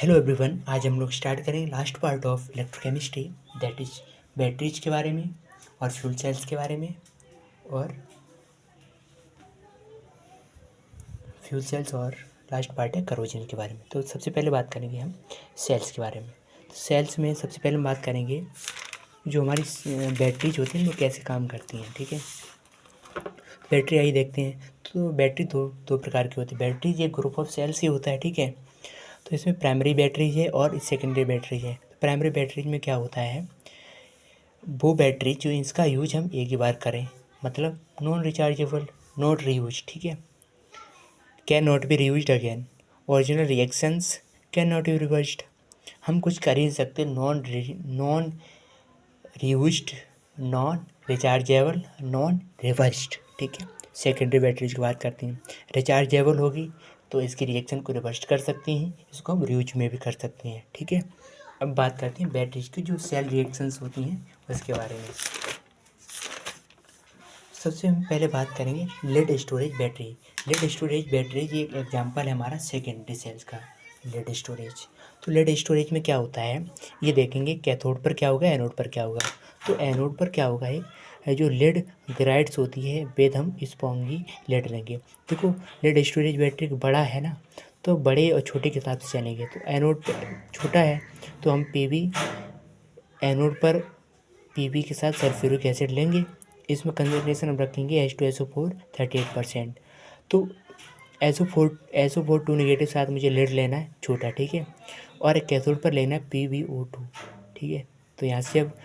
Hello everyone, आज हम लोग स्टार्ट करेंगे last part of electrochemistry, that is batteries के बारे में और फ्यूल सेल्स के बारे में और फ्यूल सेल्स और लास्ट पार्ट है करोजन के बारे में। तो सबसे पहले बात करेंगे हम सेल्स के बारे में। तो सेल्स में सबसे पहले हम बात करेंगे जो हमारी बैटरीज होती हैं वो कैसे काम करती हैं। ठीक है, बैटरी आई देखते हैं। तो बैटरी दो प्रकार की होती है। बैटरीज एक ग्रुप ऑफ सेल्स ही होता है। ठीक है, तो इसमें प्राइमरी बैटरीज है और सेकेंडरी बैटरीज है। प्राइमरी बैटरीज में क्या होता है, वो बैटरी जो इसका यूज हम एक ही बार करें, मतलब नॉन रिचार्जेबल, नॉट रीयूज। ठीक है, can not be reuse again, original reactions can not be reversed. हम कुछ कर ही नहीं सकते, non reused, non rechargeable, non reversed. ठीक है, सेकेंडरी बैटरीज की बात करते हैं। रिचार्जेबल होगी तो इसकी रिएक्शन को रिवर्स कर सकती हैं, इसको हम रीयूज में भी कर सकते हैं। ठीक है, अब बात करते हैं बैटरीज की जो सेल रिएक्शंस होती हैं उसके बारे में। सबसे हम पहले बात करेंगे lead storage battery. Lead storage battery ये एक एग्जांपल है हमारा सेकेंडरी सेल्स का, लेड स्टोरेज। तो लेड स्टोरेज में क्या होता है, ये देखेंगे कैथोड पर क्या होगा, एनोड पर क्या होगा। तो एनोड पर क्या होगा, है जो लेड ग्राइड्स होती है वेद हम स्पॉन्गी लेड लेंगे। देखो लेड स्टोरेज बैटरी बड़ा है ना, तो बड़े और छोटे के हिसाब से चलेंगे। तो एनोड छोटा है तो हम पीवी, एनोड पर पीवी के साथ सल्फ्यूरिक एसिड लेंगे। इसमें कंसंट्रेशन हम रखेंगे H2SO4 38%। तो SO4 2 नेगेटिव साथ मुझे लेड लेना है छोटा। ठीक है, और एक कैथोड पर लेना है PbO2। ठीक है, तो यहाँ से अब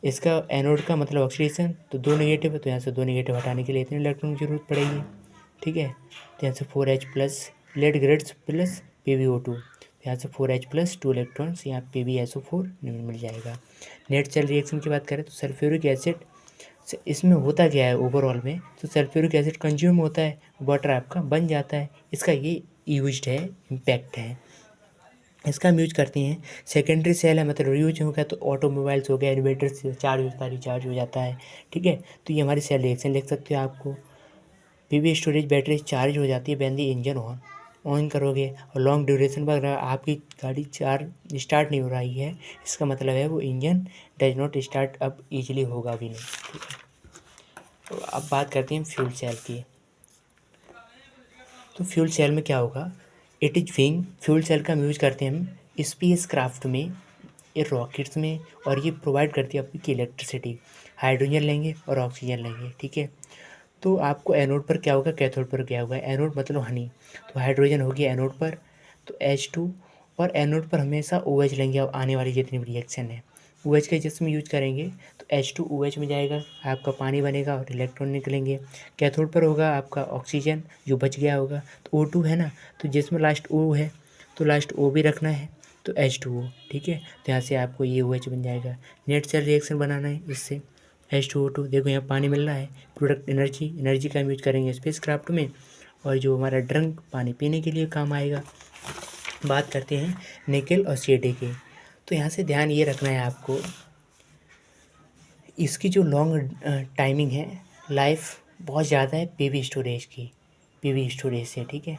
इसका एनोड का मतलब ऑक्सीडेशन, तो 2 नेगेटिव है तो यहाँ से 2 नेगेटिव हटाने के लिए इतने इलेक्ट्रॉन की जरूरत पड़ेगी। ठीक है, तो यहाँ से 4H plus lead grades plus PbO2, यहाँ से 4H प्लस 2 इलेक्ट्रॉन्स, यहाँ PbSO4 मिल जाएगा। नेट सेल रिएक्शन की बात करें तो सल्फ्यूरिक एसिड इसमें होता क्या है ओवरऑल में, तो सल्फ्यूरिक एसिड कंज्यूम होता है, वाटर आपका बन जाता है। इसका ये यूज्ड है, इम्पैक्ट है, इसका हम यूज करते हैं। सेकेंडरी सेल है मतलब यूज हो गया तो ऑटोमोबाइल्स हो गया, इन्वर्टर से चार्ज होता है, रिचार्ज हो जाता है। ठीक है, तो ये हमारी सेल रिएक्शन लिख सकते हो आपको। पीवी स्टोरेज बैटरी चार्ज हो जाती है व्हेन द इंजन ऑन करोगे, और लॉन्ग ड्यूरेशन पर अगर आपकी गाड़ी चार्ज स्टार्ट नहीं हो रही है, इसका मतलब है वो engine does not start up easily, होगा भी नहीं। ठीक है, तो अब बात करते हैं फ्यूल सेल की। तो फ्यूल सेल में क्या होगा, it is wing. Fuel cell का हम यूज करते हैं हम स्पेस क्राफ्ट में, ये रॉकेट्स में, और ये प्रोवाइड करती है आपकी इलेक्ट्रिसिटी। हाइड्रोजन लेंगे और ऑक्सीजन लेंगे। ठीक है, तो आपको एनोड पर क्या होगा, कैथोड पर क्या होगा। एनोड मतलब हनी, तो हाइड्रोजन होगी एनोड पर, तो H2, और एनोड पर हमेशा OH लेंगे। अब आने वाली जितनी भी रिएक्शन है OH का जिसमें यूज करेंगे तो H2OH में जाएगा, आपका पानी बनेगा और इलेक्ट्रॉन निकलेंगे। कैथोड पर होगा आपका ऑक्सीजन जो बच गया होगा, तो O2 है ना, तो जिसमें लास्ट O है तो लास्ट O भी रखना है, तो H2O। ठीक है, तो यहाँ से आपको ये OH बन जाएगा। नेट सेल रिएक्शन बनाना है इससे H2O2, देखो यहाँ पानी मिल रहा है। प्रोडक्ट एनर्जी का हम यूज करेंगे स्पेस क्राफ्ट में, और जो हमारा ड्रंक पानी पीने के लिए काम आएगा। बात करते हैं निकेल और CAD की। तो यहाँ से ध्यान ये रखना है आपको, इसकी जो लॉन्ग टाइमिंग है, लाइफ बहुत ज़्यादा है पीवी स्टोरेज की, पीवी स्टोरेज से। ठीक है,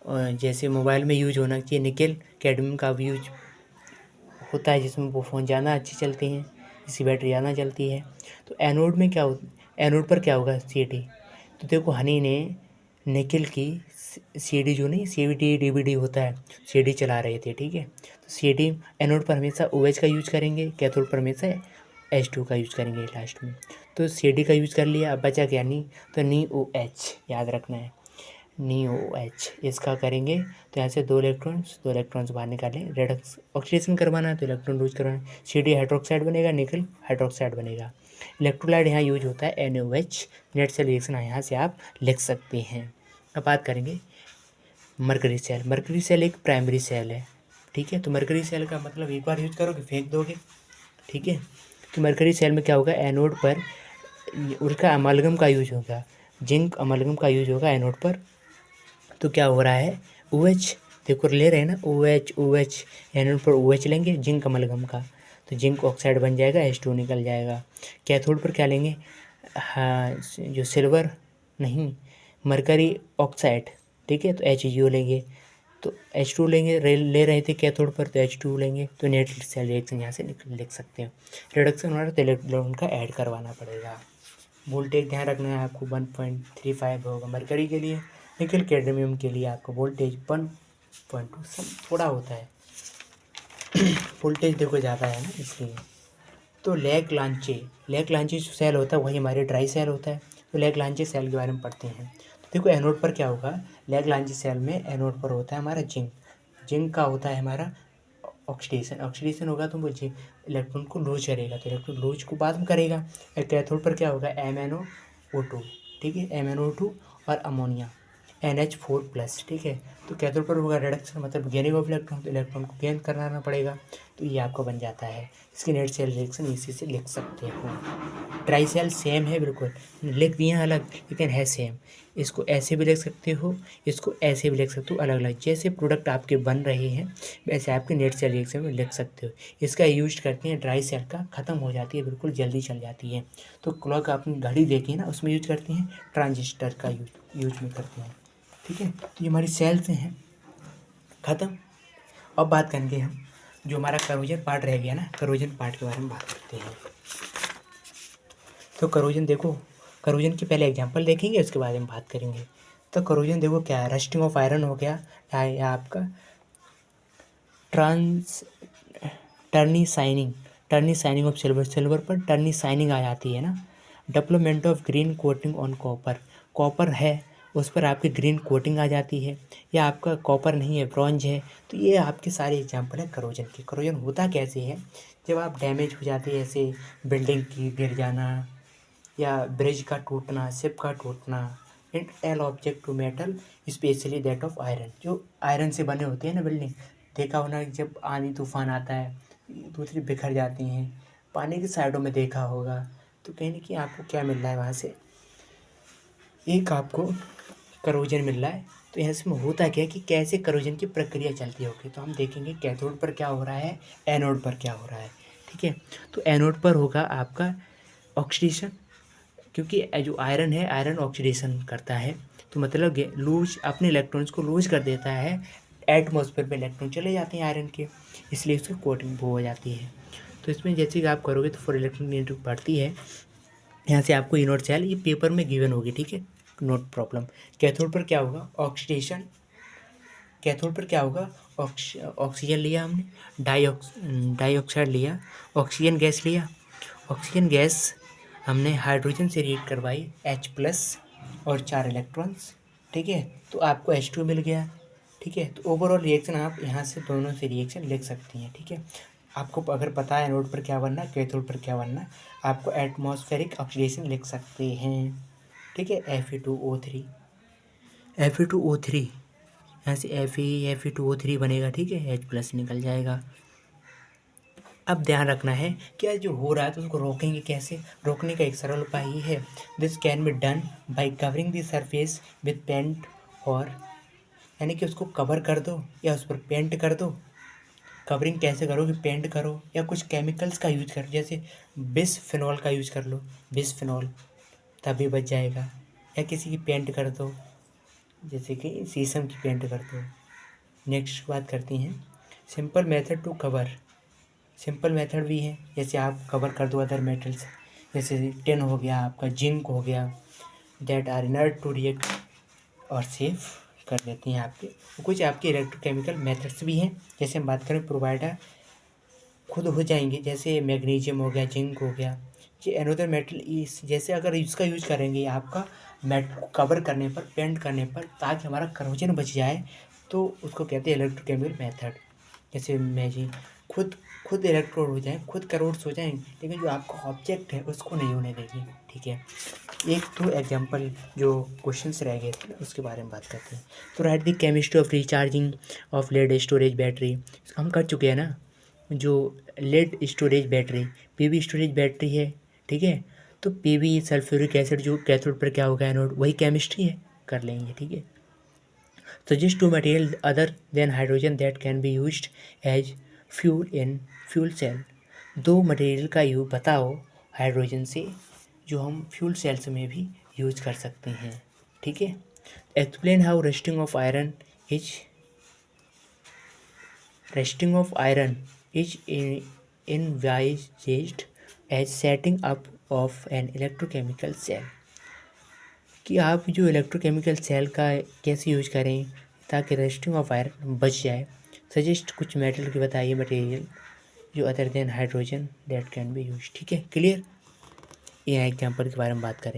और जैसे मोबाइल में यूज होना चाहिए निकेल कैडमियम का भी यूज होता है, जिसमें वो फ़ोन ज़्यादा अच्छी चलती हैं, इसकी बैटरी ज़्यादा चलती है। तो एनोड में क्या हो, एनोड पर क्या होगा, CAD। तो देखो हनी ने निकेल की CD जो नहीं, CVD DVD होता है, CD चला रहे थे। ठीक है, तो CD एनोड पर हमेशा OH का यूज करेंगे, कैथोड पर हमेशा H2 का यूज करेंगे लास्ट में। तो CD का यूज कर लिया, अब बचा क्या, नी, तो नी OH याद रखना है, नी OH इसका करेंगे। तो यहाँ से दो इलेक्ट्रॉन्स बाहर निकालें, रेडक्स ऑक्सीडेशन करवाना है तो इलेक्ट्रॉन लूज करवाना है, CD हाइड्रोक्साइड बनेगा, निकल हाइड्रोक्साइड बनेगा। इलेक्ट्रोलाइट यहाँ यूज होता है NaOH। नेट सेल रिएक्शन यहाँ से आप लिख सकते हैं। अब बात करेंगे मरकरी सेल। मरकरी सेल एक प्राइमरी सेल है। ठीक है, तो मरकरी सेल का मतलब एक बार यूज करोगे फेंक दोगे। ठीक है, तो मरकरी सेल में क्या होगा, एनोड पर उसका अमालगम का यूज होगा, जिंक अमालगम का यूज होगा एनोड पर। तो क्या हो रहा है, OH देखो ले रहे हैं ना, OH एनोड पर OH लेंगे जिंक अमलगम का, तो जिंक ऑक्साइड बन जाएगा, H2 निकल जाएगा। कैथोड पर क्या लेंगे, हाँ जो सिल्वर नहीं, मरकरी ऑक्साइड। ठीक है, तो HgO लेंगे, तो H2 लेंगे, ले रहे थे कैथोड पर, तो H2 लेंगे, तो नेट सेल रिएक्शन यहाँ से लिख सकते हैं। रिडक्शन हो रहा है तो इलेक्ट्रॉन का ऐड करवाना पड़ेगा। वोल्टेज ध्यान रखना है आपको 1.35 होगा मरकरी के लिए, निकल कैडमियम के लिए आपको वोल्टेज 1.2 सब थोड़ा होता है, वोल्टेज देखो ज़्यादा है ना इसलिए। तो लैग्रांजे जो सेल होता है वही हमारे ड्राई सेल होता है। तो लैग्रांजे सेल के बारे में पढ़ते हैं। तो देखो एनोड पर क्या होगा, लैग्रांजे सेल में एनोड पर होता है हमारा जिंक का होता है हमारा ऑक्सीडेशन होगा तो वो इलेक्ट्रॉन को लूज करेगा, तो इलेक्ट्रॉन लूज को बाद में करेगा। कैथोड पर क्या होगा, MnO2, ठीक है, MnO2 और अमोनिया NH4+, ठीक है। तो कैथोड पर होगा रिडक्शन, मतलब गेनिंग ऑफ इलेक्ट्रॉन, तो इलेक्ट्रॉन को गेन कराना पड़ेगा, तो ये आपका बन जाता है। इसकी नेट सेल रिएक्शन इसी से लिख सकते हो। ट्राई सेल सेम है बिल्कुल, लिख दिए अलग लेकिन है सेम। इसको ऐसे भी लिख सकते हो, इसको ऐसे भी लिख सकते हो, अलग अलग जैसे प्रोडक्ट आपके बन रहे हैं वैसे आपके नेट सेल रिएक्शन में लिख सकते हो। इसका यूज करते हैं ड्राई सेल का, ख़त्म हो जाती है बिल्कुल जल्दी चल जाती है। तो क्लॉक आपने घड़ी देखी है ना, उसमें यूज करते हैं, ट्रांजिस्टर का यूज में करते हैं, ठीक है। तो ये हमारी सेल्स हैं, ख़त्म। अब बात करेंगे हम जो हमारा करोजन पार्ट रह गया ना, करोजन पार्ट के बारे में बात करते हैं। तो करोजन देखो, करोजन की पहले एग्जांपल देखेंगे उसके बारे में बात करेंगे। तो करोजन देखो क्या है, रस्टिंग ऑफ आयरन हो गया, या आपका ट्रांस टर्नी साइनिंग ऑफ सिल्वर पर टर्नी साइनिंग आ जाती है ना। Development of green coating on copper है उस पर आपकी ग्रीन कोटिंग आ जाती है, या आपका कॉपर नहीं है ब्रॉन्ज है। तो ये आपके सारे एग्जांपल है करोजन के। करोजन होता कैसे है, जब आप डैमेज हो जाती है, ऐसे बिल्डिंग की गिर जाना या ब्रिज का टूटना, शिप का टूटना, in L object to metal especially that of iron, जो आयरन से बने होते हैं ना बिल्डिंग, देखा होना जब आंधी तूफान आता है दूसरी बिखर जाती हैं, पानी की साइडों में देखा होगा। तो कहीं ना कहीं आपको क्या मिल रहा है वहाँ से, एक आपको करोजन मिल रहा है। तो यहाँ से होता क्या है कि कैसे करोजन की प्रक्रिया चलती होगी, तो हम देखेंगे कैथोड पर क्या हो रहा है, एनोड पर क्या हो रहा है, ठीक है। तो एनोड पर होगा आपका ऑक्सीडेशन, क्योंकि जो आयरन है आयरन ऑक्सीडेशन करता है, तो मतलब लूज अपने इलेक्ट्रॉन्स को लूज कर देता है, एटमॉस्फेयर में इलेक्ट्रॉन चले जाते हैं आयरन के, इसलिए उसकी कोटिंग वो हो जाती है। तो इसमें जैसे कि आप करोगे तो फॉर इलेक्ट्रॉन नेगेटिव बढ़ती है। यहाँ से आपको इनोड सेल ये पेपर में गिवन होगी, ठीक है, नोट प्रॉब्लम। कैथोड पर क्या होगा, ऑक्सीडेशन, कैथोड पर क्या होगा, ऑक्सीजन लिया हमने, डाइऑक्साइड लिया, ऑक्सीजन गैस लिया, ऑक्सीजन गैस हमने हाइड्रोजन से रिएक्ट करवाई H+ और 4 इलेक्ट्रॉन्स, ठीक है, तो आपको H2 मिल गया, ठीक है। तो ओवरऑल रिएक्शन आप यहाँ से दोनों से रिएक्शन लिख सकती हैं, ठीक है। आपको अगर पता है एनोड पर क्या बनना है, कैथोड पर क्या बनना है, आपको एटमॉस्फेरिक ऑक्सीडेशन लिख सकते हैं, ठीक है। Fe2O3 यहाँ से Fe2O3 बनेगा, ठीक है, H+ निकल जाएगा। अब ध्यान रखना है क्या जो हो रहा है तो उसको रोकेंगे कैसे, रोकने का एक सरल उपाय ये है, this can be done by covering the surface with paint, और यानी कि उसको कवर कर दो या उस पर पेंट कर दो। कवरिंग कैसे करो कि पेंट करो या कुछ केमिकल्स का यूज कर, जैसे बिसफिनॉल का यूज कर लो, बिसफिनॉल तभी बच जाएगा, या किसी की पेंट कर दो, जैसे कि शीशम की पेंट कर दो। नेक्स्ट बात करती हैं simple method to cover, simple method भी है, जैसे आप कवर कर दो अदर मेटल्स, जैसे टिन हो गया, आपका जिंक हो गया, that are inert to react और सेफ कर देती हैं आपके। कुछ आपके इलेक्ट्रोकेमिकल मेथड्स भी हैं, जैसे हम बात करें प्रोवाइडर खुद हो जाएंगे, जैसे मैग्नीशियम हो गया, जिंक हो गया, ये अनोदर मेटल इस, जैसे अगर इसका यूज करेंगे आपका मेट कवर करने पर, पेंट करने पर, ताकि हमारा करोजन बच जाए, तो उसको कहते हैं इलेक्ट्रोकेमिकल मेथड। जैसे मैजिक खुद खुद इलेक्ट्रोड हो जाए, खुद करोड्स हो जाएं, लेकिन जो आपका ऑब्जेक्ट है उसको नहीं होने देगी, ठीक है। एक तो एग्जांपल जो क्वेश्चंस रह गए थे उसके बारे में बात करते हैं। तो write the chemistry of recharging of lead storage battery, हम कर चुके हैं ना, जो lead storage battery PV storage battery है, ठीक है। तो पीवी सल्फ्यूरिक एसिड जो कैथोड पर क्या होगा एनोड, वही केमिस्ट्री है, कर लेंगे, ठीक है। Suggest two material other than hydrogen that can be used as fuel in fuel cell, दो मटेरियल का यूज बताओ हाइड्रोजन से जो हम फ्यूल सेल्स में भी यूज कर सकते हैं, ठीक है। Explain how rusting of iron is resting of iron is envisaged as setting up of an electrochemical cell, कि आप जो इलेक्ट्रोकेमिकल सेल का कैसे यूज करें ताकि रेस्टिंग ऑफ आयरन बच जाए। सजेस्ट कुछ मेटल की बताइए मटेरियल जो other than hydrogen that can be use. ठीक है, क्लियर। ये एग्जाम्पल के बारे में बात करें।